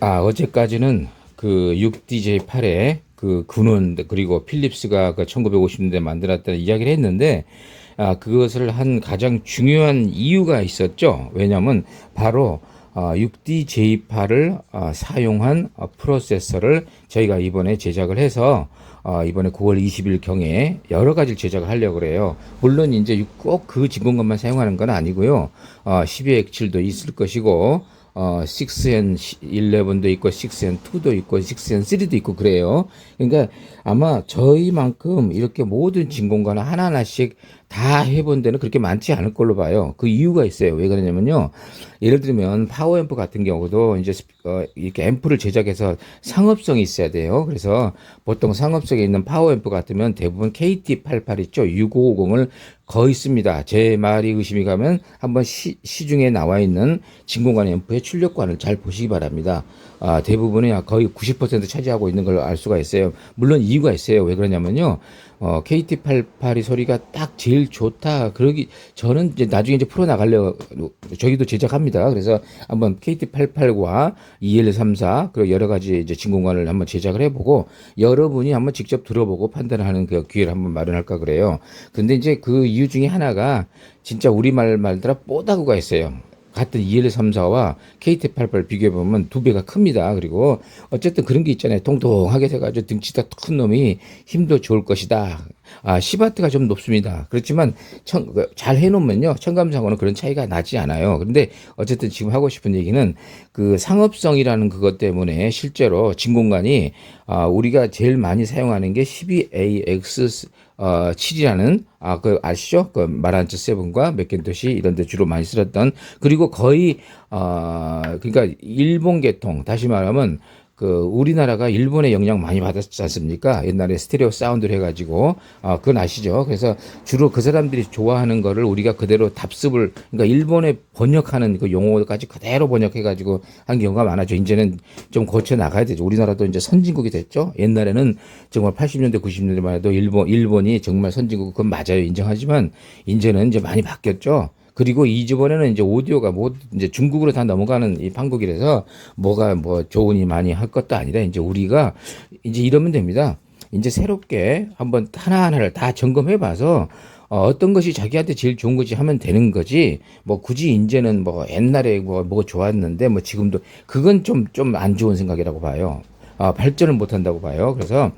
어제까지는 그 6DJ8의 그 근원 그리고 필립스가 그 1950년대 만들었다는 이야기를 했는데 그것을 한 가장 중요한 이유가 있었죠. 왜냐하면 바로 6DJ8을 사용한 프로세서를 저희가 이번에 제작을 해서 이번에 9월 20일 경에 여러 가지를 제작을 하려고 그래요. 물론 이제 꼭 그 진공관만 사용하는 건 아니고요. 12X7도 있을 것이고 6N11도 있고 6N2도 있고 6N3도 있고 그래요. 그러니까 아마 저희만큼 이렇게 모든 진공관을 하나하나씩 다 해본 데는 그렇게 많지 않을 걸로 봐요. 그 이유가 있어요. 왜 그러냐면요. 예를 들면 파워앰프 같은 경우도 이제 이렇게 앰프를 제작해서 상업성이 있어야 돼요. 그래서 보통 상업성에 있는 파워앰프 같으면 대부분 KT88 있죠. 6550을 거의 씁니다. 제 말이 의심이 가면 한번 시중에 나와 있는 진공관 앰프의 출력관을 잘 보시기 바랍니다. 대부분이 거의 90% 차지하고 있는 걸 알 수가 있어요. 물론 이유가 있어요. 왜 그러냐면요. KT88이 소리가 딱 제일 좋다. 그러기 저는 이제 나중에 이제 풀어 나가려 저희도 제작합니다. 그래서 한번 KT88과 EL34 그리고 여러 가지 이제 진공관을 한번 제작을 해보고 여러분이 한번 직접 들어보고 판단하는 그 기회를 한번 마련할까 그래요. 근데 이제 그 이유 중에 하나가 진짜 우리말 말대로 뽀다구가 있어요. 같은 EL34와 KT88 비교해보면 두 배가 큽니다. 그리고 어쨌든 그런 게 있잖아요. 통통하게 돼가지고 등치가 큰 놈이 힘도 좋을 것이다. 10W가 좀 높습니다. 그렇지만 잘 해놓으면요. 청감상으로는 그런 차이가 나지 않아요. 그런데 어쨌든 지금 하고 싶은 얘기는 그 상업성이라는 그것 때문에 실제로 진공관이 우리가 제일 많이 사용하는 게 12AX 7이라는 그 아시죠? 그 마란츠 세븐과 맥킨토시 이런 데 주로 많이 쓰였던 그리고 거의 그러니까 일본 계통 다시 말하면 그 우리나라가 일본의 영향 많이 받았지 않습니까? 옛날에 스테레오 사운드를 해가지고 그건 아시죠? 그래서 주로 그 사람들이 좋아하는 거를 우리가 그대로 답습을 그러니까 일본에 번역하는 그 용어까지 그대로 번역해가지고 한 경우가 많아져. 이제는 좀 고쳐 나가야 되죠. 우리나라도 이제 선진국이 됐죠. 옛날에는 정말 80년대 90년대만 해도 일본이 정말 선진국 그건 맞아요. 인정하지만 이제는 이제 많이 바뀌었죠. 그리고 이번에는 이제 오디오가 뭐 이제 중국으로 다 넘어가는 이 판국이라서 뭐가 뭐 좋으니 많이 할 것도 아니라 이제 우리가 이제 이러면 됩니다. 이제 새롭게 한번 하나하나를 다 점검해 봐서 어떤 것이 자기한테 제일 좋은 거지 하면 되는 거지. 뭐 굳이 이제는 뭐 옛날에 뭐 좋았는데 뭐 지금도 그건 좀 안 좋은 생각이라고 봐요. 발전을 못 한다고 봐요. 그래서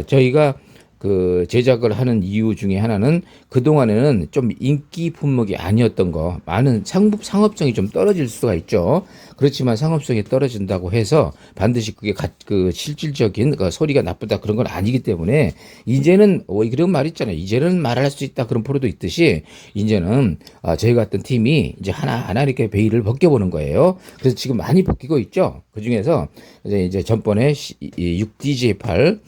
저희가 그 제작을 하는 이유 중에 하나는 그동안에는 좀 인기 품목이 아니었던 거 많은 상업성이 좀 떨어질 수가 있죠. 그렇지만 상업성이 떨어진다고 해서 반드시 그게 그 실질적인 그 소리가 나쁘다 그런 건 아니기 때문에 이제는 그런 말 있잖아요. 이제는 말할 수 있다 그런 프로도 있듯이 이제는 저희 같은 팀이 이제 하나하나 이렇게 베일을 벗겨보는 거예요. 그래서 지금 많이 벗기고 있죠. 그 중에서 이제 전번에 6DJ8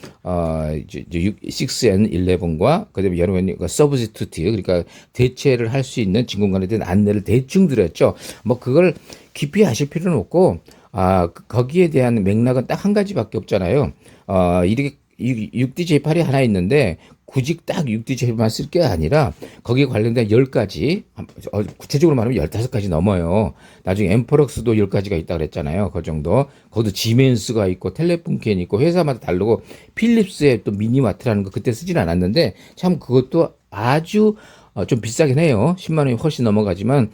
6N11과 그다음에 여러분이 서브스티튜트 그러니까 대체를 할 수 있는 진공관에 대한 안내를 대충 드렸죠. 뭐 그걸 깊이 아실 필요는 없고 거기에 대한 맥락은 딱 한 가지밖에 없잖아요. 이렇게 6DJ8이 하나 있는데 굳이 딱 6DJ만 쓸 게 아니라 거기에 관련된 10가지 구체적으로 말하면 15가지 넘어요. 나중에 엠퍼럭스도 10가지가 있다 그랬잖아요. 그 정도. 거기도 지멘스가 있고 텔레풍켄이 있고 회사마다 다르고 필립스의 또 미니마트라는 거 그때 쓰진 않았는데 참 그것도 아주 좀 비싸긴 해요. 10만 원이 훨씬 넘어가지만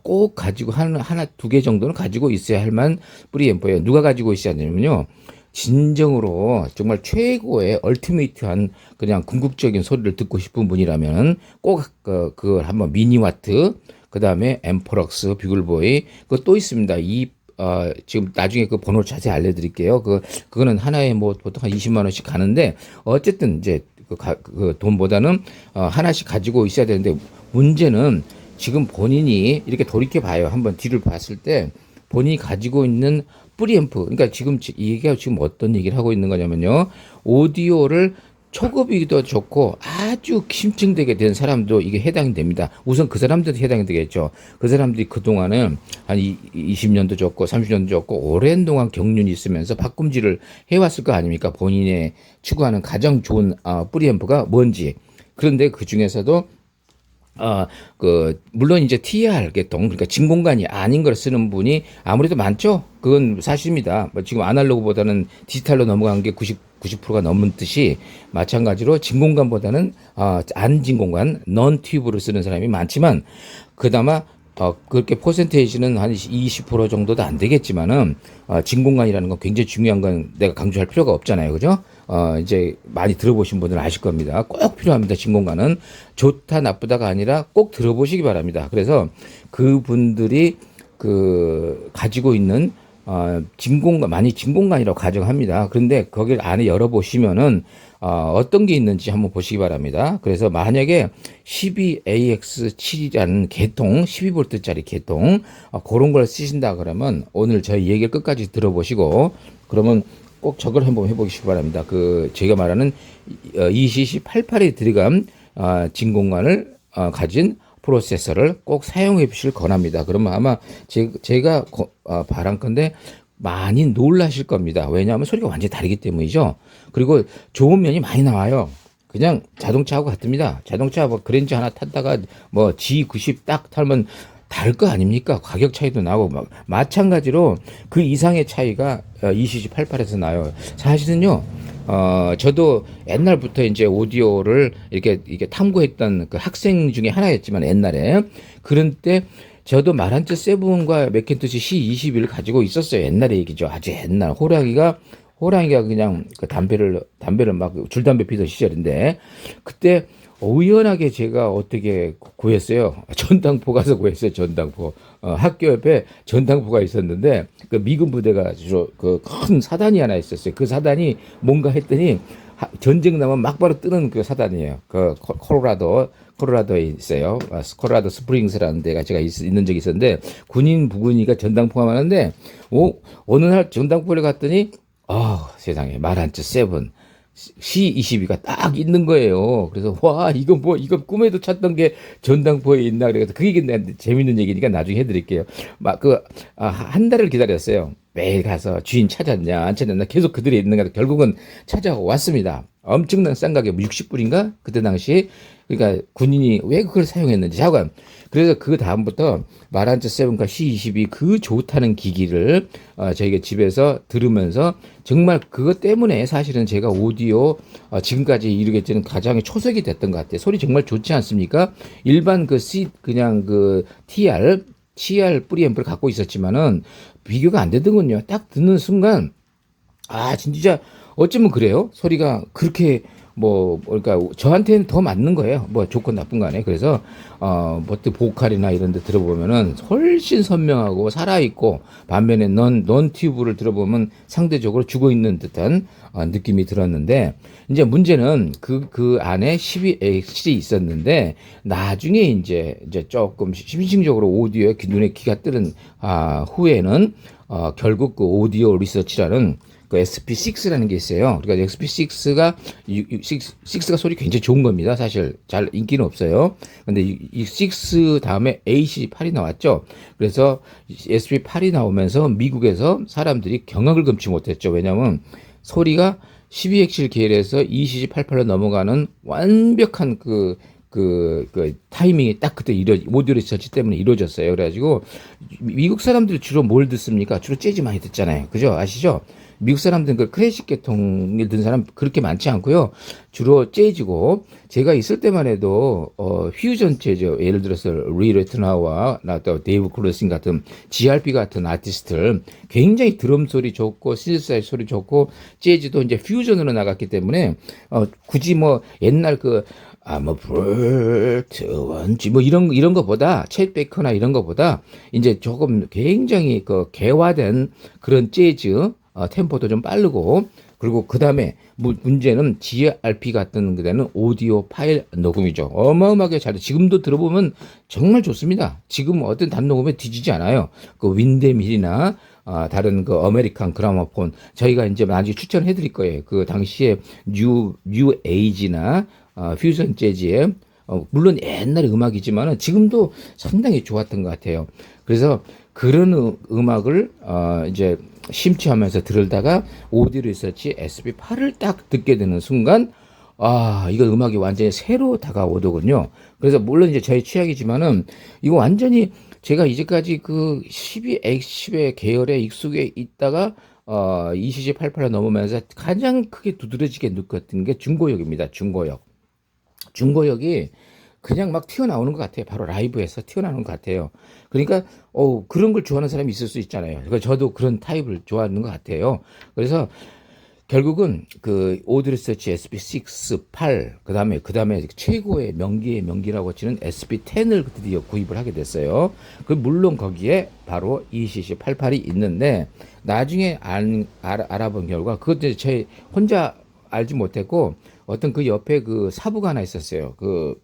꼭 가지고 하나 두 개 정도는 가지고 있어야 할 만 뿌리 앰프예요. 누가 가지고 있어야 하냐면요. 진정으로 정말 최고의 얼티메이트한 그냥 궁극적인 소리를 듣고 싶은 분이라면 꼭 그걸 한번 미니와트 그다음에 엠퍼럭스 뷰글보이 그거 또 있습니다. 지금 나중에 그 번호 자세히 알려드릴게요. 그거는 하나에 뭐 보통 한 20만 원씩 가는데 어쨌든 이제 그 돈보다는 하나씩 가지고 있어야 되는데 문제는 지금 본인이 이렇게 돌이켜 봐요. 한번 뒤를 봤을 때 본인이 가지고 있는 프리앰프 그러니까 지금 이게 지금 어떤 얘기를 하고 있는 거냐면요. 오디오를 초급이도 좋고 아주 심층되게 된 사람도 이게 해당이 됩니다. 우선 그 사람들도 해당이 되겠죠. 그 사람들이 그동안은 한 20년도 좋고 30년도 좋고 오랜 동안 경륜이 있으면서 바꿈질을 해왔을 거 아닙니까? 본인의 추구하는 가장 좋은 프리앰프가 뭔지. 그런데 그 중에서도 물론 이제 TR 계통, 그러니까 진공관이 아닌 걸 쓰는 분이 아무래도 많죠? 그건 사실입니다. 뭐 지금 아날로그보다는 디지털로 넘어간 게 90%가 넘는 듯이 마찬가지로 진공관보다는, 안 진공관, 넌 튜브를 쓰는 사람이 많지만, 그나마 그렇게 퍼센테이지는 한 20% 정도도 안 되겠지만은, 진공관이라는 건 굉장히 중요한 건 내가 강조할 필요가 없잖아요. 그죠? 이제 많이 들어보신 분들은 아실 겁니다. 꼭 필요합니다. 진공관은 좋다, 나쁘다가 아니라 꼭 들어보시기 바랍니다. 그래서 그분들이 가지고 있는, 진공관, 많이 진공관이라고 가정합니다. 그런데 거기를 안에 열어보시면은, 어떤 게 있는지 한번 보시기 바랍니다. 그래서 만약에 12AX7이라는 계통, 12V짜리 계통, 그런 걸 쓰신다 그러면 오늘 저희 얘기를 끝까지 들어보시고, 그러면 꼭 저걸 한번 해보시기 바랍니다. 제가 말하는 ECC88에 들어간, 진공관을 가진 프로세서를 꼭 사용해 보시길 권합니다. 그러면 아마 제가 바람컨대 많이 놀라실 겁니다. 왜냐하면 소리가 완전히 다르기 때문이죠. 그리고 좋은 면이 많이 나와요. 그냥 자동차하고 같습니다. 자동차 뭐 그랜저 하나 탔다가 뭐 G90 딱 타면 다를 거 아닙니까? 가격 차이도 나고, 마찬가지로 그 이상의 차이가 ECC88에서 나요. 사실은요, 저도 옛날부터 이제 오디오를 이렇게 탐구했던 그 학생 중에 하나였지만, 옛날에. 그런 때 저도 마란트 세븐과 맥킨토시 C21을 가지고 있었어요. 옛날의 얘기죠. 아주 옛날. 호랑이가 그냥 그 담배를 막 줄담배 피던 시절인데, 그때 우연하게 제가 어떻게 구했어요. 전당포 가서 구했어요. 전당포. 학교 옆에 전당포가 있었는데, 그 미군 부대가 주로 그 큰 사단이 하나 있었어요. 그 사단이 뭔가 했더니 전쟁 나면 막바로 뜨는 그 사단이에요. 콜로라도에 있어요. 콜로라도 스프링스라는 데가 제가 있는 적이 있었는데, 군인 부군이가 전당포가 많은데, 어느 날 전당포를 갔더니, 세상에, 마란츠 세븐. C22가 딱 있는 거예요. 그래서 와, 이거 꿈에도 찾던 게 전당포에 있나. 그래서 그 얘기 재밌는 얘기니까 나중에 해드릴게요. 한 달을 기다렸어요. 매일 가서 주인 찾았냐 안 찾았냐 계속 그들이 있는가. 결국은 찾아왔습니다. 엄청난 싼 가격, 60불인가 그때 당시. 그러니까 군인이 왜 그걸 사용했는지 잠깐. 그래서 그 다음부터 마란츠 세븐과 C22 그 좋다는 기기를 저희가 집에서 들으면서, 정말 그것 때문에 사실은 제가 오디오 지금까지 이르게지는 가장 초석이 됐던 것 같아요. 소리 정말 좋지 않습니까? 일반 그냥 TR 뿌리앰프를 갖고 있었지만은 비교가 안 되더군요. 딱 듣는 순간, 진짜 어쩌면 그래요. 소리가 그렇게 그러니까 저한테는 더 맞는 거예요. 뭐 좋건 나쁜 간에. 그래서 보컬이나 이런 데 들어보면은 훨씬 선명하고 살아있고, 반면에 넌 튜브를 들어보면 상대적으로 죽어있는 듯한 느낌이 들었는데, 이제 문제는 그 안에 12X이 있었는데, 나중에 이제 조금 심층적으로 오디오에 눈에 귀가 뜨는 후에는 결국 그 오디오 리서치라는 그 SP6라는 게 있어요. 그러니까 SP6가 소리 굉장히 좋은 겁니다. 사실 잘 인기는 없어요. 근데 이 6 다음에 AC8이 나왔죠. 그래서 SP8이 나오면서 미국에서 사람들이 경악을 금치 못했죠. 왜냐하면 소리가 12X 계열에서 ECC88로 넘어가는 완벽한 그 타이밍이 딱 그때 오디오 리서치 때문에 이루어졌어요. 그래가지고 미국 사람들이 주로 뭘 듣습니까? 주로 재즈 많이 듣잖아요. 그죠? 아시죠? 미국 사람들은 그 클래식 계통을 듣는 사람 그렇게 많지 않고요. 주로 재즈고, 제가 있을 때만 해도 퓨전 재즈, 예를 들어서 리 레트나와 또 데이브 클로싱 같은 GRP 같은 아티스트들 굉장히 드럼 소리 좋고 신세사이저 소리 좋고, 재즈도 이제 퓨전으로 나갔기 때문에 굳이 옛날 브루트원지 이런 거보다, 챗 베이커나 이런 거보다 이제 조금 굉장히 개화된 그런 재즈 템포도 좀 빠르고, 그리고 그 다음에 문제는 GRP 같은 데는 오디오 파일 녹음이죠. 어마어마하게 잘해. 지금도 들어보면 정말 좋습니다. 지금 어떤 단녹음에 뒤지지 않아요. 그 윈데밀이나 다른 그 아메리칸 그라모폰, 저희가 이제 나중에 추천해 드릴 거예요. 그 당시에 뉴 에이지나 퓨전 재즈에, 물론 옛날의 음악이지만은 지금도 상당히 좋았던 것 같아요. 그래서 그런 음악을 이제 심취하면서 들을다가 오디오 리서치 SP8을 딱 듣게 되는 순간, 이거 음악이 완전히 새로 다가오더군요. 그래서 물론 이제 저의 취향이지만은 이거 완전히 제가 이제까지 그 12X의 계열에 익숙해 있다가 ECG 88을 넘으면서 가장 크게 두드러지게 느꼈던 게 중고역입니다. 중고역. 중고역이 그냥 막 튀어나오는 것 같아요. 바로 라이브에서 튀어나오는 것 같아요. 그러니까 그런 걸 좋아하는 사람이 있을 수 있잖아요. 그러니까 저도 그런 타입을 좋아하는 것 같아요. 그래서 결국은 그 오드리서치 SP6, 8, 그다음에 최고의 명기의 명기라고 치는 SP10을 드디어 구입을 하게 됐어요. 그 물론 거기에 바로 ECC88이 있는데 나중에 알아본 결과 그것도 제 혼자 알지 못했고 어떤 그 옆에 그 사부가 하나 있었어요. 그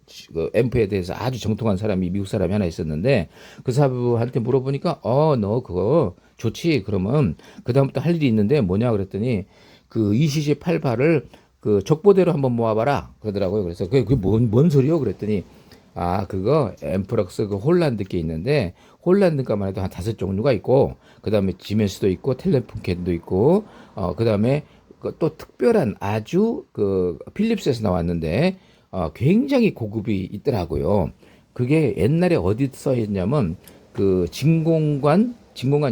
앰프에 대해서 아주 정통한 사람이 미국 사람이 하나 있었는데 그 사부한테 물어보니까 너 그거 좋지. 그러면 그다음부터 할 일이 있는데 뭐냐 그랬더니 그 ECC 88을 그 족보대로 한번 모아봐라 그러더라고요. 그래서 그게 뭔 소리요? 그랬더니 그거 앰프럭스 그 홀란드 게 있는데 홀란드 가만 해도 한 5종류가 있고 그다음에 지메스도 있고 텔레funken도 있고 그다음에 또 특별한 아주 그 필립스에서 나왔는데 굉장히 고급이 있더라고요. 그게 옛날에 어디 써 있냐면 그 진공관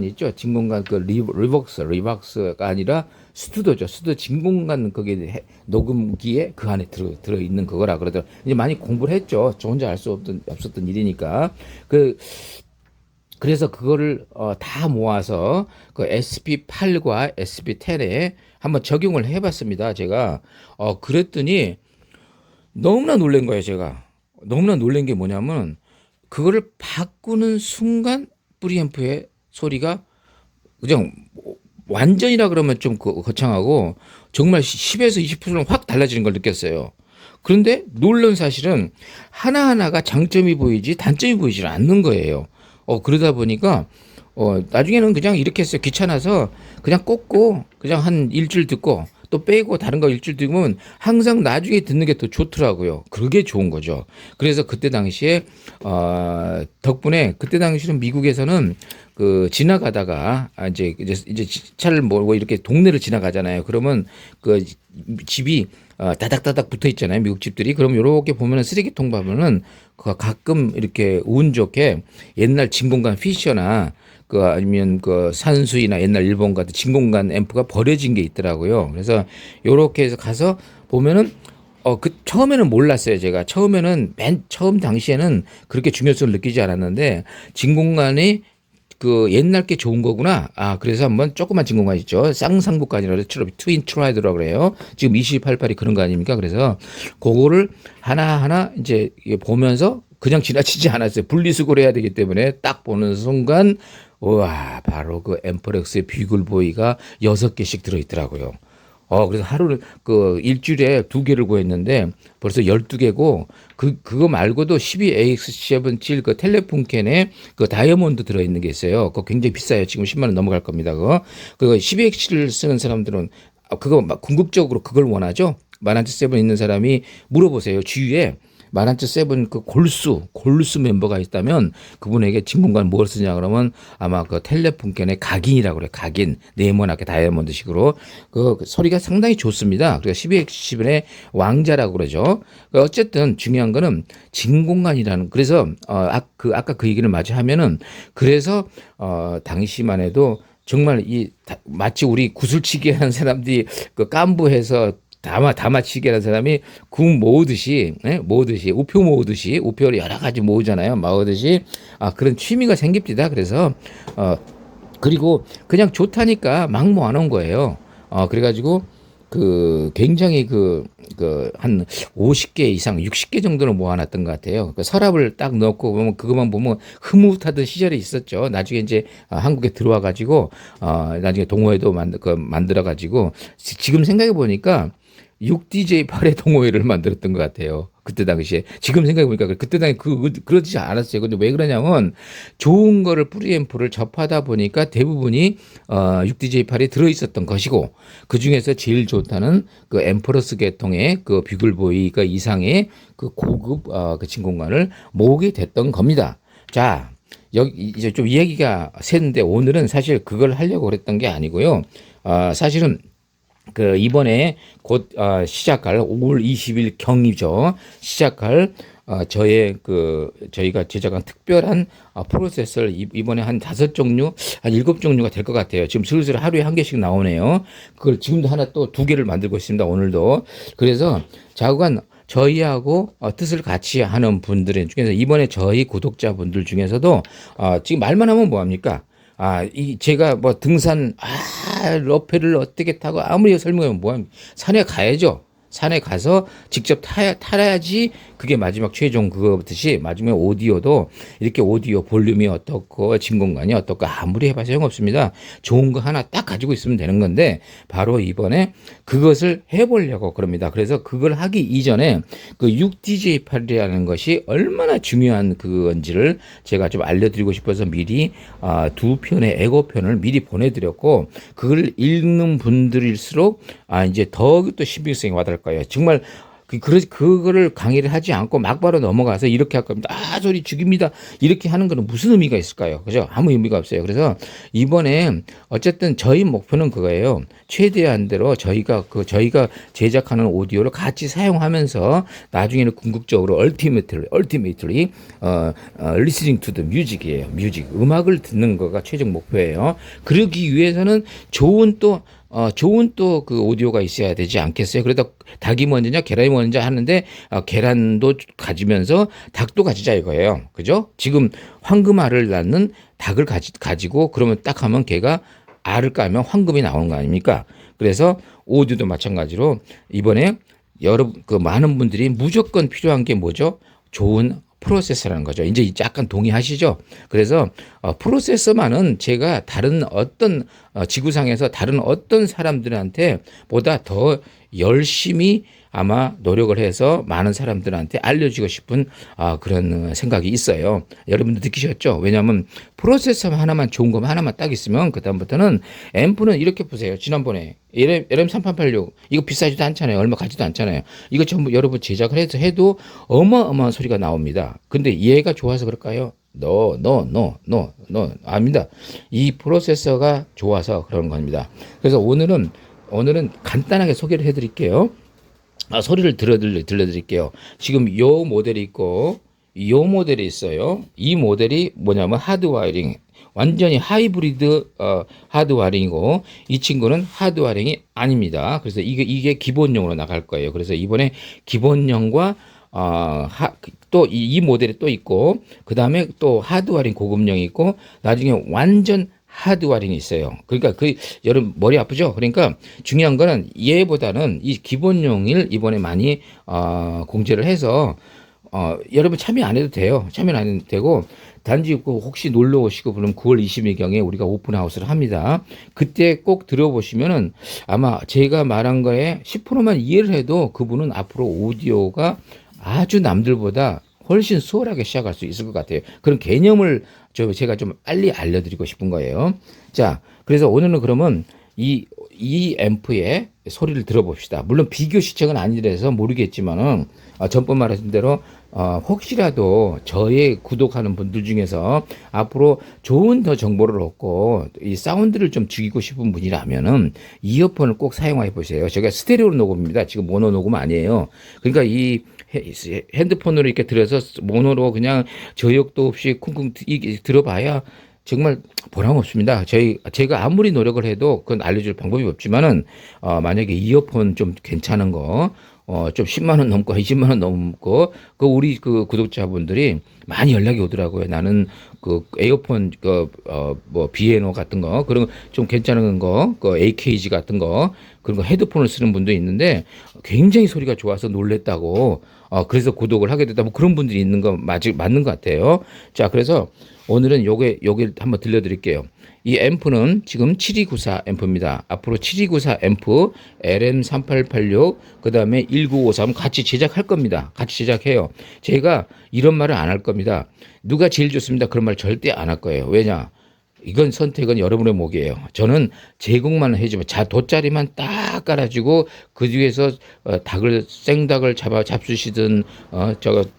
있죠? 진공관 그 리벅스가 아니라 스튜디오죠. 스튜디오 진공관 거기 녹음기에 그 안에 들어 있는 그거라 그러더라고요. 이제 많이 공부를 했죠. 저 혼자 알 수 없었던 일이니까. 그래서 그거를 다 모아서 그 SP8과 SP10에 한번 적용을 해봤습니다. 제가 그랬더니 너무나 놀란 거예요. 제가 너무나 놀란 게 뭐냐면 그거를 바꾸는 순간 프리앰프의 소리가 그냥 완전이라 그러면 좀 거창하고 정말 10에서 20%는 확 달라지는 걸 느꼈어요. 그런데 놀란 사실은 하나하나가 장점이 보이지 단점이 보이지 않는 거예요. 그러다 보니까 나중에는 그냥 이렇게 했어요. 귀찮아서 그냥 꽂고 그냥 한 일주일 듣고 또 빼고 다른 거 일주일 듣으면 항상 나중에 듣는 게 더 좋더라고요. 그게 좋은 거죠. 그래서 그때 당시에 덕분에 그때 당시는 미국에서는 그 지나가다가 이제 차를 몰고 이렇게 동네를 지나가잖아요. 그러면 그 집이 다닥다닥 붙어 있잖아요. 미국 집들이. 그럼 요렇게 보면은 쓰레기통 보면은 그 가끔 이렇게 운 좋게 옛날 진공관 피셔나 아니면 그 산수이나 옛날 일본 같은 진공관 앰프가 버려진 게 있더라고요. 그래서 요렇게 해서 가서 보면은 처음에는 몰랐어요. 제가 맨 처음 당시에는 그렇게 중요성을 느끼지 않았는데 진공관이 그 옛날 게 좋은 거구나. 그래서 한번 조그만 진공관 있죠. 쌍상부관이라고 트윈 트라이드라고 그래요. 지금 2288이 그런 거 아닙니까? 그래서 그거를 하나하나 이제 보면서 그냥 지나치지 않았어요. 분리수거를 해야 되기 때문에 딱 보는 순간 우와, 바로 그 앰프렉스의 뷰글보이가 6개씩 들어있더라고요. 그래서 하루를 일주일에 2개를 구했는데 벌써 12개고 그거 말고도 12AX77 그 텔레funken에 그 다이아몬드 들어있는 게 있어요. 그거 굉장히 비싸요. 지금 10만 원 넘어갈 겁니다. 그거 12AX를 쓰는 사람들은 그거 궁극적으로 그걸 원하죠. 마란트 7 있는 사람이 물어보세요. 주위에 마란트 7 그 골수 멤버가 있다면 그분에게 진공관 뭘 쓰냐 그러면 아마 그 텔레funken의 각인이라고 그래요. 각인 네모나게 다이아몬드식으로 그 소리가 상당히 좋습니다. 그러니까 12X7의 왕자라고 그러죠. 어쨌든 중요한 거는 진공관이라는 그래서 아까 그 얘기를 마저 하면은 그래서 당시만 해도 정말 마치 우리 구슬치기 하는 사람들이 그 깐부해서 다마치기 하는 사람이 국 모으듯이, 우표 모으듯이, 우표를 여러 가지 모으잖아요. 모으듯이, 그런 취미가 생깁니다. 그래서, 그리고 그냥 좋다니까 막 모아놓은 거예요. 그래가지고, 굉장히 한 50개 이상, 60개 정도는 모아놨던 것 같아요. 서랍을 딱 넣고 보면 그것만 보면 흐뭇하던 시절이 있었죠. 나중에 이제 한국에 들어와가지고, 나중에 동호회도 만들어가지고, 지금 생각해 보니까 6DJ8의 동호회를 만들었던 것 같아요. 그때 당시에. 지금 생각해보니까 그때 당시에 그러지 않았어요. 근데 왜 그러냐면 좋은 거를 프리앰프를 접하다 보니까 대부분이 6DJ8이 들어있었던 것이고 그 중에서 제일 좋다는 그 앰프러스 계통의 그 뷰글보이가 이상의 그 고급 그 진공관을 모으게 됐던 겁니다. 자, 여기 이제 좀 이야기가 샜는데 오늘은 사실 그걸 하려고 그랬던 게 아니고요. 사실은 그 이번에 곧 시작할 5월 20일 경이죠. 시작할 저희가 제작한 특별한 프로세서를 이번에 한 5종류, 한 7종류가 될 것 같아요. 지금 슬슬 하루에 한 개씩 나오네요. 그걸 지금도 하나 또 2개를 만들고 있습니다. 오늘도. 그래서 자꾸간 저희하고 뜻을 같이 하는 분들 중에서 이번에 저희 구독자분들 중에서도 지금 말만 하면 뭐합니까? 제가 뭐 등산, 러페를 어떻게 타고 아무리 설명하면 뭐합니까? 산에 가야죠. 산에 가서 직접 타야지 그게 마지막 최종 그거듯이 마지막에 오디오도 이렇게 오디오 볼륨이 어떻고 진공관이 어떻고 아무리 해봐서 소용없습니다. 좋은 거 하나 딱 가지고 있으면 되는 건데 바로 이번에 그것을 해보려고 그럽니다. 그래서 그걸 하기 이전에 그 6DJ8이라는 것이 얼마나 중요한 그건지를 제가 좀 알려드리고 싶어서 미리 2편의 애고편을 미리 보내드렸고 그걸 읽는 분들일수록 이제 더욱더 신빙성이 와닿을 거예요. 정말 그거를 강의를 하지 않고 막바로 넘어가서 이렇게 할 겁니다. 소리 죽입니다. 이렇게 하는 거는 무슨 의미가 있을까요? 그죠? 아무 의미가 없어요. 그래서 이번에 어쨌든 저희 목표는 그거예요. 최대한대로 저희가 제작하는 오디오를 같이 사용하면서 나중에는 궁극적으로 ultimately listening to the music이에요. 음악을 듣는 거가 최종 목표예요. 그러기 위해서는 좋은 또 그 오디오가 있어야 되지 않겠어요? 그래도 닭이 먼저냐, 계란이 먼저 하는데, 계란도 가지면서 닭도 가지자 이거예요. 그죠? 지금 황금알을 낳는 닭을 가지고 그러면 딱 하면 걔가 알을 까면 황금이 나오는 거 아닙니까? 그래서 오디오도 마찬가지로 이번에 많은 분들이 무조건 필요한 게 뭐죠? 좋은 프로세서라는 거죠. 이제 약간 동의하시죠? 그래서 프로세서만은 제가 다른 어떤 지구상에서 다른 어떤 사람들한테 보다 더 열심히 아마 노력을 해서 많은 사람들한테 알려주고 싶은 그런 생각이 있어요. 여러분들 느끼셨죠? 왜냐하면 프로세서 하나만 좋은 거 하나만 딱 있으면 그다음부터는 앰프는 이렇게 보세요. 지난번에 LM3886 이거 비싸지도 않잖아요. 얼마 가지도 않잖아요. 이거 전부 여러분 제작을 해서 해도 어마어마한 소리가 나옵니다. 근데 얘가 좋아서 그럴까요? 아닙니다. 이 프로세서가 좋아서 그런 겁니다. 그래서 오늘은 간단하게 소개를 해드릴게요. 소리를 들려드릴게요. 지금 요 모델이 있고 요 모델이 있어요. 이 모델이 뭐냐면 하드와이링, 완전히 하이브리드 하드와이링이고 이 친구는 하드와이링이 아닙니다. 그래서 이게 기본용으로 나갈 거예요. 그래서 이번에 기본용과 또 이 모델이 또 있고 그 다음에 또 하드와이링 고급용이 있고 나중에 완전 하드와링이 있어요. 그러니까 여러분 머리 아프죠? 그러니까 중요한 거는 얘보다는 이 기본용을 이번에 많이 공개를 해서 여러분 참여 안 해도 돼요. 참여 안 해도 되고 단지 혹시 놀러 오시고 그러면 9월 20일경에 우리가 오픈하우스를 합니다. 그때 꼭 들어보시면은 아마 제가 말한 거에 10%만 이해를 해도 그분은 앞으로 오디오가 아주 남들보다 훨씬 수월하게 시작할 수 있을 것 같아요. 그런 개념을 제가 좀 빨리 알려드리고 싶은 거예요. 자, 그래서 오늘은 그러면 이 앰프의 소리를 들어봅시다. 물론 비교 시청은 아니라서 모르겠지만은 전번 말하신 대로 혹시라도 저의 구독하는 분들 중에서 앞으로 좋은 더 정보를 얻고 이 사운드를 좀 죽이고 싶은 분이라면은 이어폰을 꼭 사용해 보세요. 제가 스테레오 녹음입니다. 지금 모노 녹음 아니에요. 그러니까 이 핸드폰으로 이렇게 들어서 모노로 그냥 저역도 없이 쿵쿵 들어봐야 정말 보람없습니다. 제가 아무리 노력을 해도 그건 알려줄 방법이 없지만은, 만약에 이어폰 좀 괜찮은 거, 좀 10만 원 넘고 20만 원 넘고, 우리 구독자분들이 많이 연락이 오더라고요. 나는 에어폰, 뭐, 비에노 같은 거, 그런 좀 괜찮은 거, AKG 같은 거, 그런 거 헤드폰을 쓰는 분도 있는데, 굉장히 소리가 좋아서 놀랬다고, 그래서 구독을 하게 됐다. 뭐 그런 분들이 있는 거 맞는 것 같아요. 자, 그래서 오늘은 요게 한번 들려드릴게요. 이 앰프는 지금 7294 앰프입니다. 앞으로 7294 앰프 LM3886 그 다음에 1953 같이 제작할 겁니다. 같이 제작해요. 제가 이런 말을 안 할 겁니다. 누가 제일 좋습니다. 그런 말 절대 안 할 거예요. 왜냐? 이건 선택은 여러분의 목이에요. 저는 제공만 해주면 돗자리만 딱 깔아주고 그 뒤에서 생닭을 잡수시든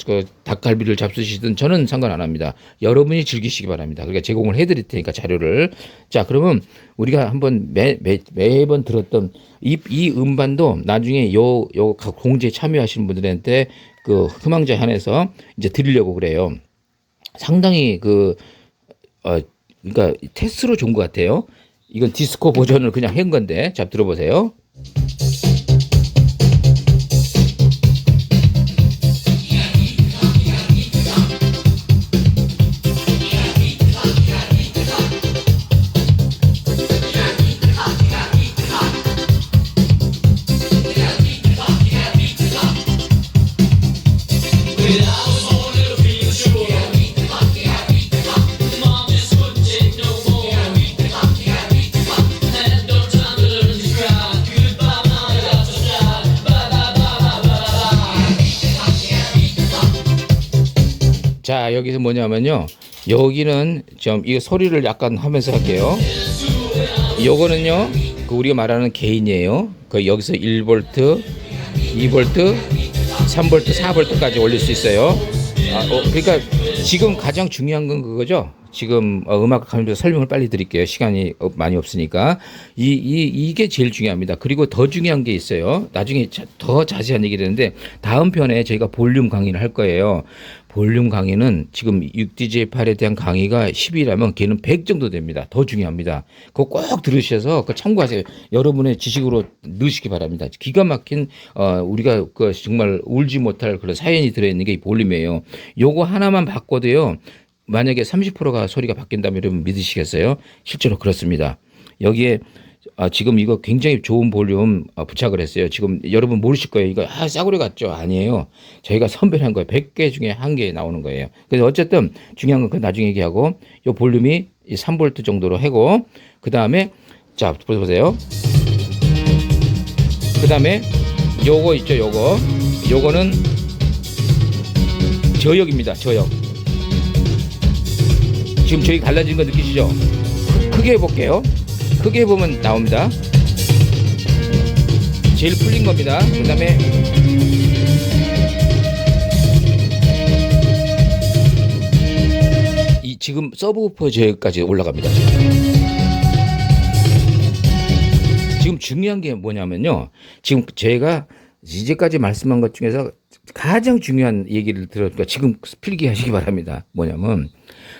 그 닭갈비를 잡수시든 저는 상관 안 합니다. 여러분이 즐기시기 바랍니다. 그러니까 제공을 해드릴 테니까 자료를. 자, 그러면 우리가 한번 매번 들었던 이 음반도 나중에 요 공지에 참여하시는 분들한테 그 희망자에 한해서 이제 드리려고 그래요. 상당히 그러니까 테스트로 좋은 것 같아요. 이건 디스코 버전을 그냥 한 건데, 자 들어보세요. 자, 여기서 뭐냐면요. 여기는 좀 이거 소리를 약간 하면서 할게요. 요거는요. 그 우리가 말하는 개인이에요. 그 여기서 1V, 2V, 3V, 4V까지 올릴 수 있어요. 그러니까 지금 가장 중요한 건 그거죠. 지금 음악 강의에서 설명을 빨리 드릴게요. 시간이 많이 없으니까. 이게 제일 중요합니다. 그리고 더 중요한 게 있어요. 나중에 더 자세한 얘기를 했는데 다음 편에 저희가 볼륨 강의를 할 거예요. 볼륨 강의는 지금 6DJ8에 대한 강의가 10이라면 걔는 100 정도 됩니다. 더 중요합니다. 그거 꼭 들으셔서 참고하세요. 여러분의 지식으로 넣으시기 바랍니다. 기가 막힌 우리가 정말 울지 못할 그런 사연이 들어있는 게 이 볼륨이에요. 요거 하나만 바꿔도요. 만약에 30%가 소리가 바뀐다면 여러분 믿으시겠어요? 실제로 그렇습니다. 여기에 지금 이거 굉장히 좋은 볼륨 부착을 했어요. 지금 여러분 모르실 거예요. 이거 싸구려 같죠? 아니에요. 저희가 선별한 거예요. 100개 중에 1개 나오는 거예요. 그래서 어쨌든 중요한 건 그 나중에 얘기하고 이 볼륨이 3V 정도로 하고 그 다음에 자 보세요. 그 다음에 요거 있죠. 요거는 저역입니다. 저역. 지금 저희 갈라진 거 느끼시죠? 크게 해볼게요. 크게 해보면 나옵니다. 제일 풀린 겁니다. 그 다음에 지금 서브우퍼 제까지 올라갑니다. 지금 중요한 게 뭐냐면요. 지금 제가 이제까지 말씀한 것 중에서 가장 중요한 얘기를 들으니까 지금 필기하시기 바랍니다. 뭐냐면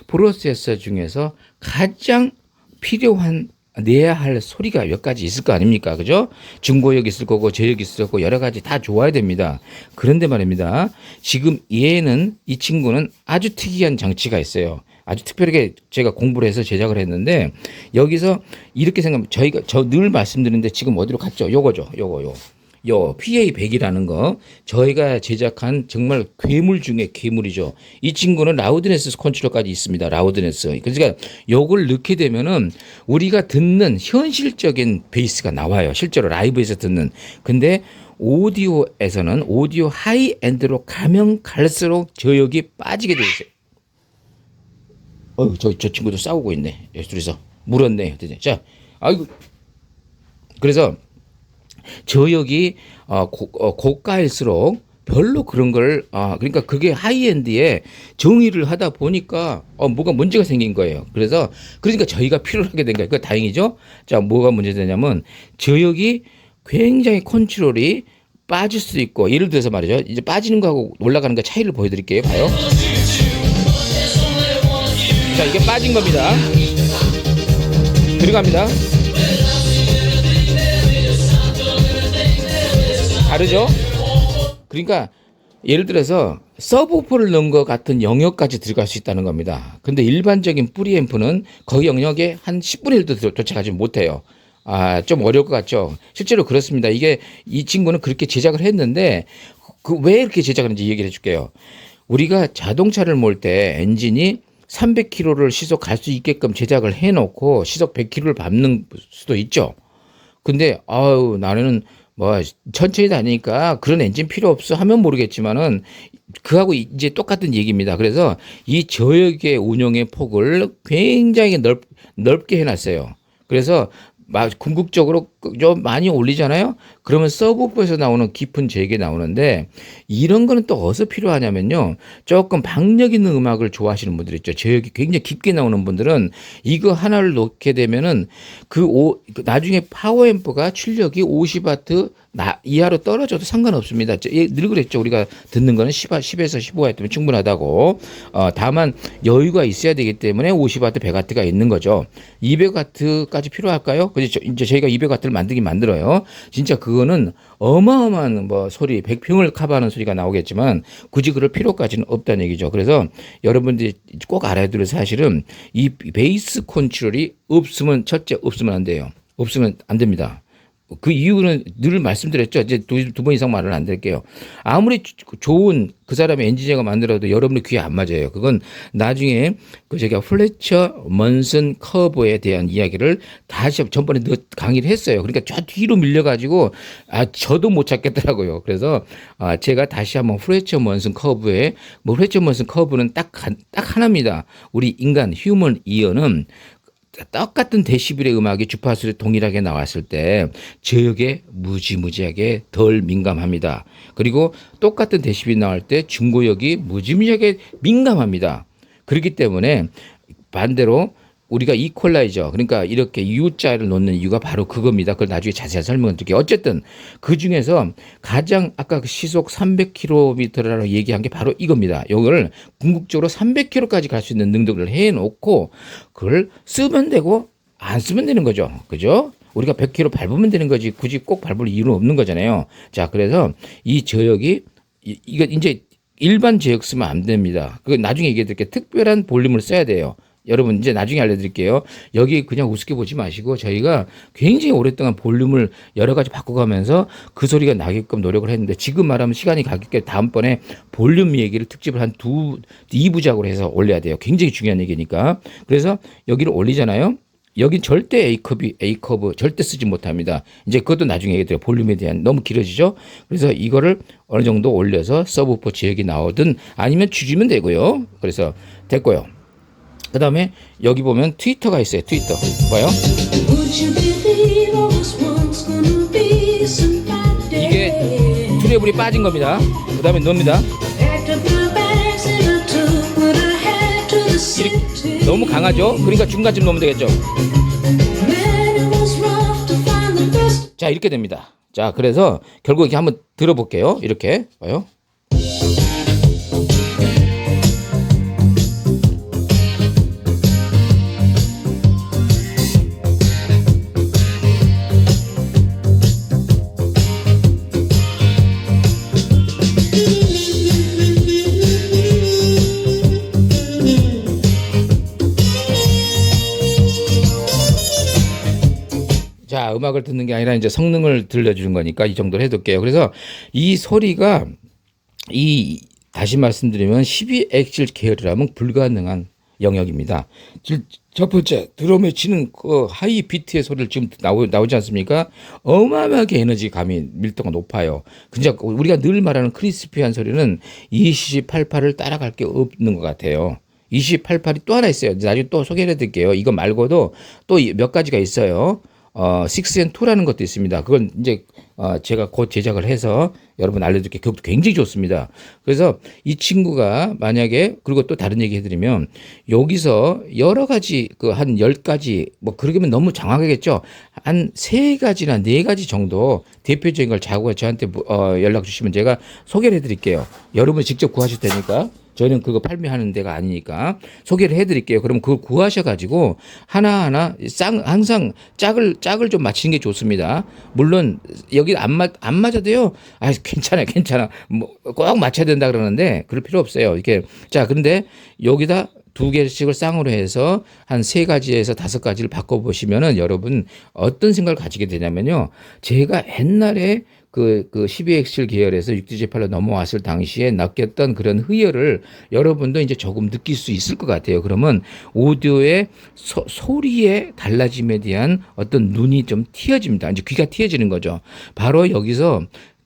프로세서 중에서 가장 필요한 내야 할 소리가 몇 가지 있을 거 아닙니까? 그죠? 중고역 있을 거고 저역 있을 거고 여러 가지 다 좋아야 됩니다. 그런데 말입니다. 지금 이 친구는 아주 특이한 장치가 있어요. 아주 특별하게 제가 공부를 해서 제작을 했는데 여기서 이렇게 생각하면 저 늘 말씀드리는데 지금 어디로 갔죠? 요거죠. 요 PA100이라는 거 저희가 제작한 정말 괴물 중에 괴물이죠. 이 친구는 라우드네스 컨트롤까지 있습니다. 라우드네스. 그러니까 요걸 넣게 되면은 우리가 듣는 현실적인 베이스가 나와요. 실제로 라이브에서 듣는. 근데 오디오에서는 오디오 하이엔드로 가면 갈수록 저역이 빠지게 돼 있어요. 저 친구도 싸우고 있네. 둘이서 물었네. 자, 아이고. 그래서 저역이 고가일수록 별로 그런 걸 그러니까 그게 하이엔드에 정의를 하다 보니까 뭐가 문제가 생긴 거예요. 그러니까 저희가 필요로 하게 된 거예요. 그 다행이죠. 자, 뭐가 문제되냐면 저역이 굉장히 컨트롤이 빠질 수도 있고 예를 들어서 말이죠. 이제 빠지는 거하고 올라가는 거 차이를 보여드릴게요. 봐요. 자, 이게 빠진 겁니다. 들어갑니다. 다르죠? 그러니까 예를 들어서 서브우퍼를 넣은 것 같은 영역까지 들어갈 수 있다는 겁니다. 근데 일반적인 프리앰프는 그 영역에 한 10분의 1도 도착하지 못해요. 좀 어려울 것 같죠? 실제로 그렇습니다. 이 친구는 그렇게 제작을 했는데 왜 이렇게 제작하는지 얘기를 해줄게요. 우리가 자동차를 몰 때 엔진이 300km를 시속 갈 수 있게끔 제작을 해놓고 시속 100km를 밟는 수도 있죠. 근데 나는 천천히 다니니까 그런 엔진 필요 없어 하면 모르겠지만은 그하고 이제 똑같은 얘기입니다. 그래서 이 저역의 운용의 폭을 굉장히 넓게 해놨어요. 그래서 궁극적으로 좀 많이 올리잖아요. 그러면 서브우프에서 나오는 깊은 저역이 나오는데 이런 거는 또 어디서 필요하냐면요. 조금 박력 있는 음악을 좋아하시는 분들 있죠. 저역이 굉장히 깊게 나오는 분들은 이거 하나를 놓게 되면은 나중에 파워앰프가 출력이 50와트 이하로 떨어져도 상관없습니다. 늘 그랬죠. 우리가 듣는 거는 10에서 15와트면 충분하다고. 다만 여유가 있어야 되기 때문에 50와트, 100와트가 있는 거죠. 200와트까지 필요할까요? 그래서 이제 저희가 200와트를 만들어요. 진짜 그거는 어마어마한 뭐 소리, 100평을 커버하는 소리가 나오겠지만 굳이 그럴 필요까지는 없다는 얘기죠. 그래서 여러분들이 꼭 알아야 될 사실은 이 베이스 컨트롤이 첫째 없으면 안 돼요. 없으면 안 됩니다. 그 이유는 늘 말씀드렸죠. 이제 두 번 이상 말을 안 드릴게요. 아무리 좋은 그 사람의 엔지니어가 만들어도 여러분의 귀에 안 맞아요. 그건 나중에 제가 플래처 먼슨 커브에 대한 이야기를 다시 전번에 강의를 했어요. 그러니까 저 뒤로 밀려가지고 저도 못 찾겠더라고요. 그래서 제가 다시 한번 플래처 먼슨 커브에 플래처 먼슨 커브는 딱 하나입니다. 우리 인간 휴먼 이어는 똑같은 데시벨의 음악이 주파수를 동일하게 나왔을 때 저역에 무지무지하게 덜 민감합니다. 그리고 똑같은 데시벨이 나올 때 중고역이 무지무지하게 민감합니다. 그렇기 때문에 반대로 우리가 이퀄라이저, 그러니까 이렇게 U자를 놓는 이유가 바로 그겁니다. 그걸 나중에 자세히 설명을 드릴게요. 어쨌든 그 중에서 가장 아까 시속 300km라고 얘기한 게 바로 이겁니다. 이걸 궁극적으로 300km까지 갈 수 있는 능력을 해놓고 그걸 쓰면 되고 안 쓰면 되는 거죠. 그죠? 우리가 100km 밟으면 되는 거지 굳이 꼭 밟을 이유는 없는 거잖아요. 자, 그래서 이 저역이 이거 이제 일반 저역 쓰면 안 됩니다. 그 나중에 얘기해 드릴게요. 특별한 볼륨을 써야 돼요. 여러분 이제 나중에 알려드릴게요. 여기 그냥 우습게 보지 마시고 저희가 굉장히 오랫동안 볼륨을 여러 가지 바꿔가면서 그 소리가 나게끔 노력을 했는데 지금 말하면 시간이 가겠게 다음번에 볼륨 얘기를 특집을 한 2부작으로 해서 올려야 돼요. 굉장히 중요한 얘기니까. 그래서 여기를 올리잖아요. 여기 절대 A커브 절대 쓰지 못합니다. 이제 그것도 나중에 얘기해드려요. 볼륨에 대한 너무 길어지죠. 그래서 이거를 어느 정도 올려서 서브우퍼 지역이 나오든 아니면 줄이면 되고요. 그래서 됐고요. 그 다음에 여기 보면 트위터가 있어요. 트위터. 봐요. 이게 트래블이 빠진 겁니다. 그 다음에 넣습니다. 너무 강하죠? 그러니까 중간쯤 넣으면 되겠죠. 자, 이렇게 됩니다. 자, 그래서 결국 이렇게 한번 들어볼게요. 이렇게 봐요. 자, 음악을 듣는 게 아니라 이제 성능을 들려주는 거니까 이 정도로 해둘게요. 그래서 이 소리가 다시 말씀드리면 12엑셀 계열이라면 불가능한 영역입니다. 첫 번째 드럼에 치는 그 하이 비트의 소리를 지금 나오지 않습니까? 어마어마하게 에너지감이 밀도가 높아요. 근데 우리가 늘 말하는 크리스피한 소리는 2088을 따라갈 게 없는 것 같아요. 2088이 또 하나 있어요. 나중에 또 소개를 해드릴게요. 이거 말고도 또 몇 가지가 있어요. 6N2라는 것도 있습니다. 그건 이제 제가 곧 제작을 해서 여러분 알려드릴게요. 그것도 굉장히 좋습니다. 그래서 이 친구가 만약에 그리고 또 다른 얘기 해드리면 여기서 여러 가지 한 10가지 뭐 그러면 너무 장황하겠죠. 한 3가지나 4가지 정도 대표적인 걸 자고 저한테 연락 주시면 제가 소개를 해드릴게요. 여러분이 직접 구하실 테니까. 저는 그거 판매하는 데가 아니니까 소개를 해드릴게요. 그럼 그걸 구하셔가지고 하나하나 항상 짝을 좀 맞추는 게 좋습니다. 물론 여기 안 맞아도요. 괜찮아. 뭐 꼭 맞춰야 된다 그러는데 그럴 필요 없어요. 이게 자, 근데 여기다 2개씩을 쌍으로 해서 한 3가지에서 5가지를 바꿔보시면은 여러분 어떤 생각을 가지게 되냐면요. 제가 옛날에 그 12엑셀 계열에서 6DJ8로 넘어왔을 당시에 느꼈던 그런 희열을 여러분도 이제 조금 느낄 수 있을 것 같아요. 그러면 오디오의 소리의 달라짐에 대한 어떤 눈이 좀 튀어집니다. 이제 귀가 튀어지는 거죠. 바로 여기서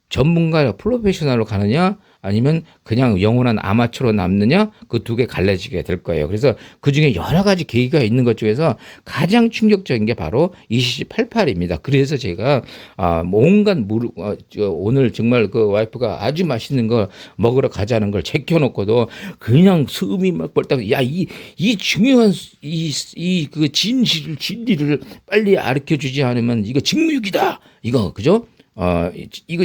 전문가 프로페셔널로 가느냐 아니면 그냥 영원한 아마추어로 남느냐, 그 두 개 갈라지게 될 거예요. 그래서 그 중에 여러 가지 계기가 있는 것 중에서 가장 충격적인 게 바로 ECC88입니다. 그래서 제가 온갖 오늘 정말 그 와이프가 아주 맛있는 거 먹으러 가자는 걸 제껴놓고도 그냥 숨이 막 벌떡, 야, 이 중요한 그 진리를 빨리 가르쳐 주지 않으면 이거 직무유기다. 이거, 그죠? 이거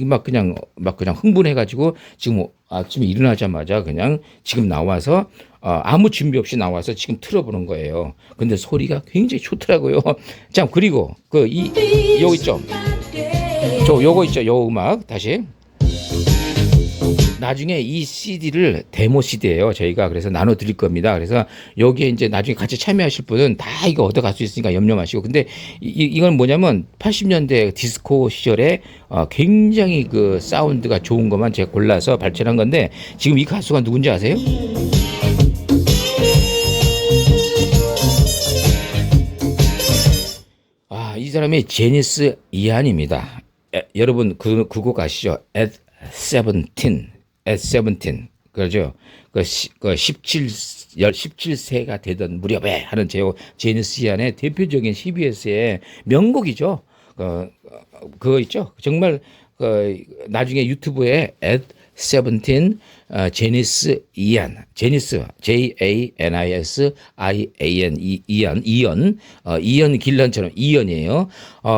막 그냥 흥분해가지고 지금 아침에 일어나자마자 그냥 지금 나와서 아무 준비 없이 나와서 지금 틀어보는 거예요. 근데 소리가 굉장히 좋더라고요. 자, 그리고 요거 있죠? 요거 있죠? 요 음악 다시. 나중에 이 CD를 데모 CD예요. 저희가 그래서 나눠 드릴 겁니다. 그래서 여기에 이제 나중에 같이 참여하실 분은 다 이거 얻어갈 수 있으니까 염려 마시고. 근데 이건 뭐냐면 80년대 디스코 시절에 굉장히 그 사운드가 좋은 것만 제가 골라서 발췌한 건데, 지금 이 가수가 누군지 아세요? 이 사람이 제니스 이안입니다. 여러분 그 곡 아시죠? At 17. at 17. 그러죠. 그 17세가 되던 무렵에 하는 제니스 이안의 대표적인 CBS의 명곡이죠. 그거 있죠. 정말 나중에 유튜브에 at 17 제니스 이안, 제니스 JANIS IAN 이언 길런처럼 이언이에요.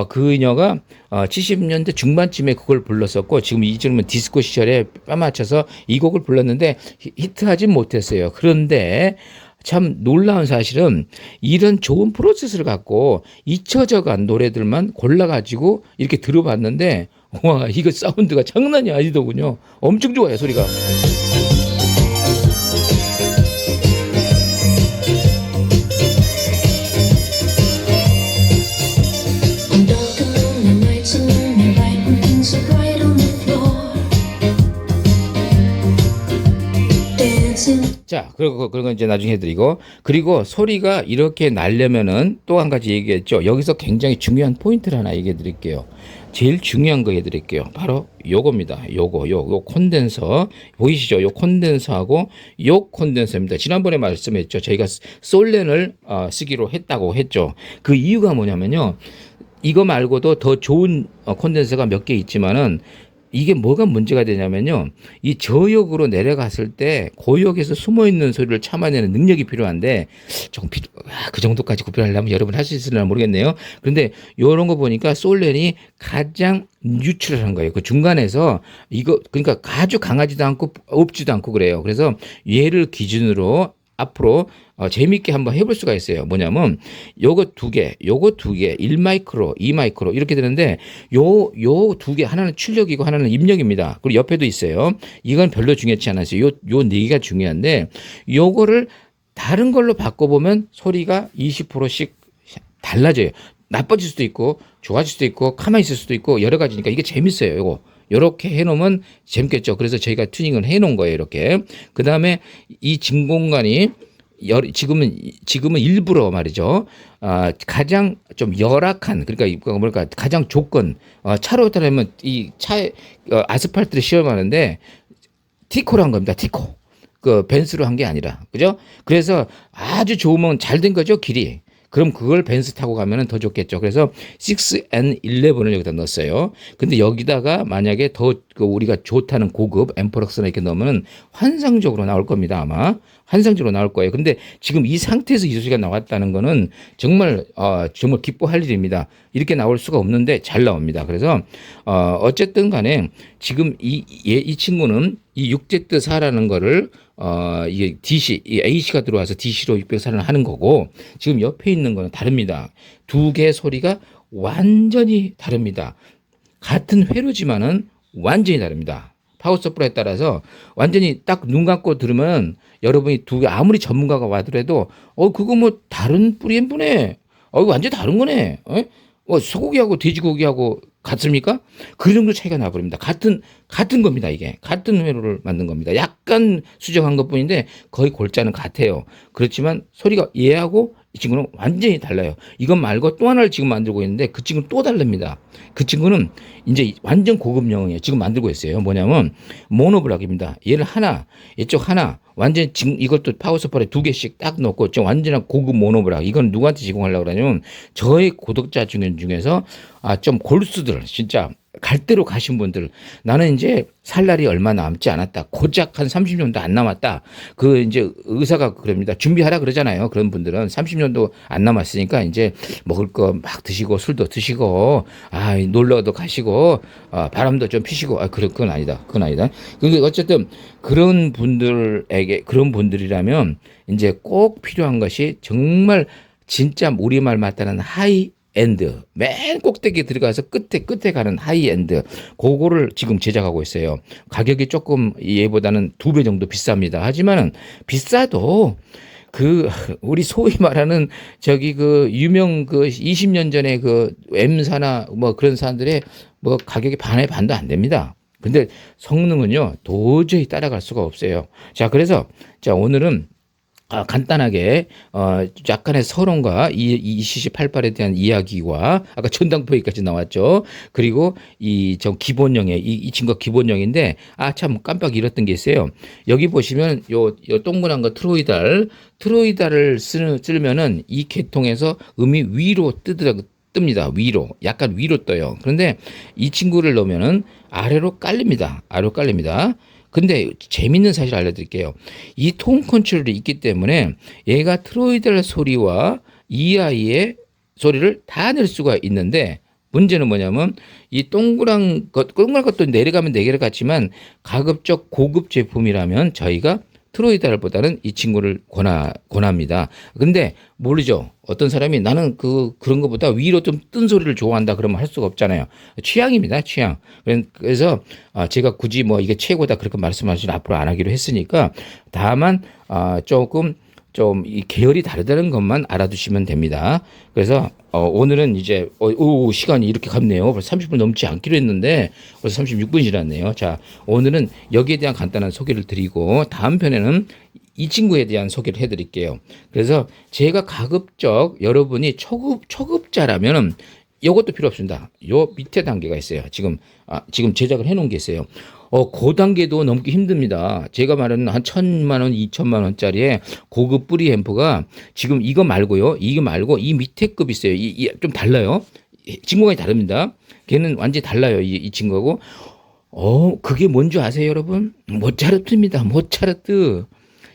그녀가 70년대 중반쯤에 그걸 불렀었고, 지금 이쯤은 디스코 시절에 뺨 맞춰서 이 곡을 불렀는데 히트하진 못했어요. 그런데 참 놀라운 사실은 이런 좋은 프로세스를 갖고 잊혀져간 노래들만 골라가지고 이렇게 들어봤는데, 와, 이거 사운드가 장난이 아니더군요. 엄청 좋아요, 소리가. 자, 그리고 이제 나중에 해드리고, 그리고 소리가 이렇게 나려면은 또 한 가지 얘기했죠. 여기서 굉장히 중요한 포인트를 하나 얘기해 드릴게요. 제일 중요한 거 해드릴게요. 바로 요겁니다. 요 콘덴서 보이시죠? 요 콘덴서하고 요 콘덴서입니다. 지난번에 말씀했죠. 저희가 솔렌을 쓰기로 했다고 했죠. 그 이유가 뭐냐면요. 이거 말고도 더 좋은 콘덴서가 몇 개 있지만은, 이게 뭐가 문제가 되냐면요. 이 저역으로 내려갔을 때 고역에서 숨어있는 소리를 참아내는 능력이 필요한데, 그 정도까지 구별하려면 여러분 할 수 있으려나 모르겠네요. 그런데 이런 거 보니까 솔렌이 가장 뉴트럴한 거예요. 그 중간에서 그러니까 아주 강하지도 않고 없지도 않고 그래요. 그래서 얘를 기준으로 앞으로 재밌게 한번 해볼 수가 있어요. 뭐냐면 요거 두 개, 1마이크로, 2마이크로 이렇게 되는데, 요 두 개, 하나는 출력이고 하나는 입력입니다. 그리고 옆에도 있어요. 이건 별로 중요하지 않았어요. 요 네 개가 중요한데, 요거를 다른 걸로 바꿔보면 소리가 20%씩 달라져요. 나빠질 수도 있고 좋아질 수도 있고 가만히 있을 수도 있고 여러 가지니까 이게 재밌어요. 요거 이렇게 해놓으면 재밌겠죠. 그래서 저희가 튜닝을 해놓은 거예요. 이렇게. 그 다음에 이 진공관이 지금은 일부러 말이죠. 가장 좀 열악한, 그러니까 가장 조건, 차로 타려면 이 차에 아스팔트를 시험하는데 티코로 한 겁니다. 티코. 그 벤츠로 한 게 아니라, 그죠? 그래서 아주 좋으면 잘 된 거죠, 길이. 그럼 그걸 벤츠 타고 가면은 더 좋겠죠. 그래서 6N11을 여기다 넣었어요. 근데 여기다가 만약에 더 우리가 좋다는 고급 앰프럭스나 이렇게 넣으면 환상적으로 나올 겁니다. 아마 환상적으로 나올 거예요. 근데 지금 이 상태에서 이 소리가 나왔다는 거는 정말 기뻐할 일입니다. 이렇게 나올 수가 없는데 잘 나옵니다. 그래서 어쨌든 간에 지금 이 친구는 이 6Z4라는 거를 이게 이 AC가 들어와서 DC로 604를 하는 거고, 지금 옆에 있는 거는 다릅니다. 두 개의 소리가 완전히 다릅니다. 같은 회로지만은 완전히 다릅니다. 파워 서플라이에 따라서 완전히 딱 눈 감고 들으면 여러분이 두 개 아무리 전문가가 와더라도 그거 뭐 다른 뿌리엠프네. 이거 완전 다른 거네. 소고기하고 돼지고기하고 같습니까? 그 정도 차이가 나버립니다. 같은 같은 겁니다. 이게 같은 회로를 만든 겁니다. 약간 수정한 것뿐인데 거의 골자는 같아요. 그렇지만 소리가 얘하고 이 친구는 완전히 달라요. 이것 말고 또 하나를 지금 만들고 있는데 그 친구는 또 다릅니다. 그 친구는 이제 완전 고급형이에요. 지금 만들고 있어요. 뭐냐면 모노블락입니다. 얘를 하나, 이쪽 하나, 완전 지금 이것도 파워 서플라이 두 개씩 딱 넣고 좀 완전한 고급 모노블락. 이건 누구한테 제공하려고 그러냐면 저의 구독자 중에서 좀 골수들 진짜 갈 대로 가신 분들, 나는 이제 살 날이 얼마 남지 않았다. 고작 한 30년도 안 남았다. 그 이제 의사가 그럽니다. 준비하라 그러잖아요. 그런 분들은 30년도 안 남았으니까 이제 먹을 거 막 드시고 술도 드시고 놀러도 가시고 바람도 좀 피시고 그건 아니다. 그건 아니다. 근데 어쨌든 그런 분들이라면 이제 꼭 필요한 것이 정말 진짜 우리말 맞다는 하이 엔드, 맨 꼭대기에 들어가서 끝에 가는 하이엔드, 그거를 지금 제작하고 있어요. 가격이 조금 얘보다는 2배 정도 비쌉니다. 하지만은 비싸도 우리 소위 말하는 그 유명 20년 전에 M사나 뭐 그런 사람들의 뭐 가격이 반의 반도 안 됩니다. 근데 성능은요, 도저히 따라갈 수가 없어요. 자, 그래서 오늘은 간단하게 약간의 서론과 이 CC88에 대한 이야기와 아까 전당포기까지 나왔죠. 그리고 저 기본형의 이 친구가 기본형인데 참 깜빡 잃었던 게 있어요. 여기 보시면 요 동그란 거 트로이달을 쓰면은 이 계통에서 음이 위로 뜹니다. 위로 약간 위로 떠요. 그런데 이 친구를 넣으면은 아래로 깔립니다. 근데 재밌는 사실 알려드릴게요. 이 톤 컨트롤이 있기 때문에 얘가 트로이달 소리와 EI의 소리를 다 낼 수가 있는데, 문제는 뭐냐면 이 동그란 것도 내려가면 내려갔지만 가급적 고급 제품이라면 저희가 트로이달보다는 이 친구를 권합니다. 근데 모르죠. 어떤 사람이 나는 그런 것보다 위로 좀 뜬 소리를 좋아한다 그러면 할 수가 없잖아요. 취향입니다, 취향. 그래서 제가 굳이 뭐 이게 최고다 그렇게 말씀하시면 앞으로 안 하기로 했으니까, 다만 조금 좀 이 계열이 다르다는 것만 알아두시면 됩니다. 그래서 오늘은 이제 시간이 이렇게 갔네요. 벌써 30분 넘지 않기로 했는데 벌써 36분이 지났네요. 자, 오늘은 여기에 대한 간단한 소개를 드리고 다음 편에는 이 친구에 대한 소개를 해드릴게요. 그래서 제가 가급적 여러분이 초급자라면은 이것도 필요 없습니다. 요 밑에 단계가 있어요. 지금 제작을 해놓은 게 있어요. 그 단계도 넘기 힘듭니다. 제가 말하는 한 1,000만 원, 2천만 원짜리의 고급 뿌리 앰프가 지금 이거 말고요. 이거 말고 이 밑에 급 있어요. 좀 달라요. 친구가 다릅니다. 걔는 완전히 달라요. 이 친구하고. 그게 뭔지 아세요, 여러분? 모차르트입니다. 모차르트.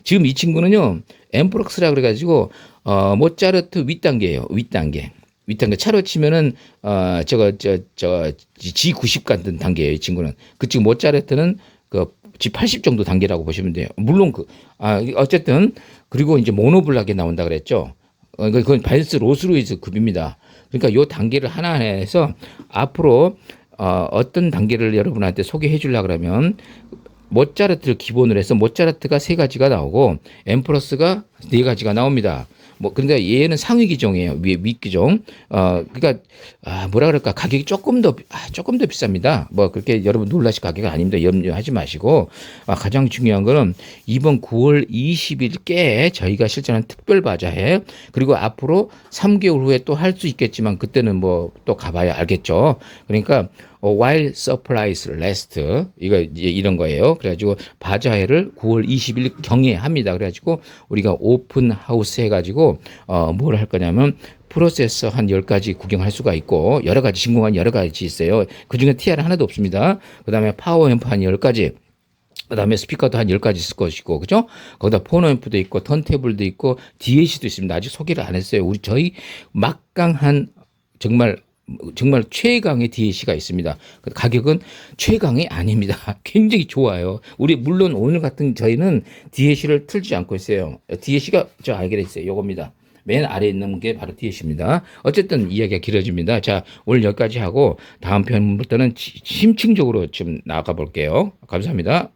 지금 이 친구는요, 앰프럭스라 그래가지고, 모차르트 윗단계예요. 윗단계. 차로 치면은 G90 같은 단계예요. 이 친구는. 지금 모차르트는 G80 정도 단계라고 보시면 돼요. 물론 어쨌든 그리고 이제 모노블락에 나온다 그랬죠. 그건 바이스 로스로이즈 급입니다. 그러니까 요 단계를 하나 해서 앞으로 어떤 단계를 여러분한테 소개해 주려고 그러면 모차르트를 기본으로 해서 모차르트가 3가지가 나오고 앰플러스가 4가지가 나옵니다. 근데 얘는 상위 기종이에요. 윗 기종. 그러니까 뭐라 그럴까, 가격이 조금 더 비쌉니다. 그렇게 여러분 놀라실 가격이 아닙니다. 염려하지 마시고, 가장 중요한 거는 이번 9월 20일께 저희가 실전한 특별 바자회, 그리고 앞으로 3개월 후에 또 할 수 있겠지만 그때는 또 가봐야 알겠죠. 그러니까 while supplies last, 이런 거예요. 그래가지고 바자회를 9월 20일 경에 합니다. 그래가지고 우리가 오픈 하우스 해가지고 뭘 할 거냐면 프로세서 한 10가지 구경할 수가 있고, 여러 가지 진공관 여러 가지 있어요. 그 중에 TR 하나도 없습니다. 그 다음에 파워 앰프 한 10가지. 그 다음에 스피커도 한 10가지 있을 것이고, 그죠? 거기다 포너 앰프도 있고, 턴테이블도 있고, DAC도 있습니다. 아직 소개를 안 했어요. 저희 막강한 정말 최강의 DAC가 있습니다. 가격은 최강이 아닙니다. 굉장히 좋아요. 물론 오늘 같은 저희는 DAC를 틀지 않고 있어요. DAC가 알게 됐어요. 요겁니다. 맨 아래에 있는 게 바로 DAC입니다. 어쨌든 이야기가 길어집니다. 자, 오늘 여기까지 하고 다음 편부터는 심층적으로 좀 나가 볼게요. 감사합니다.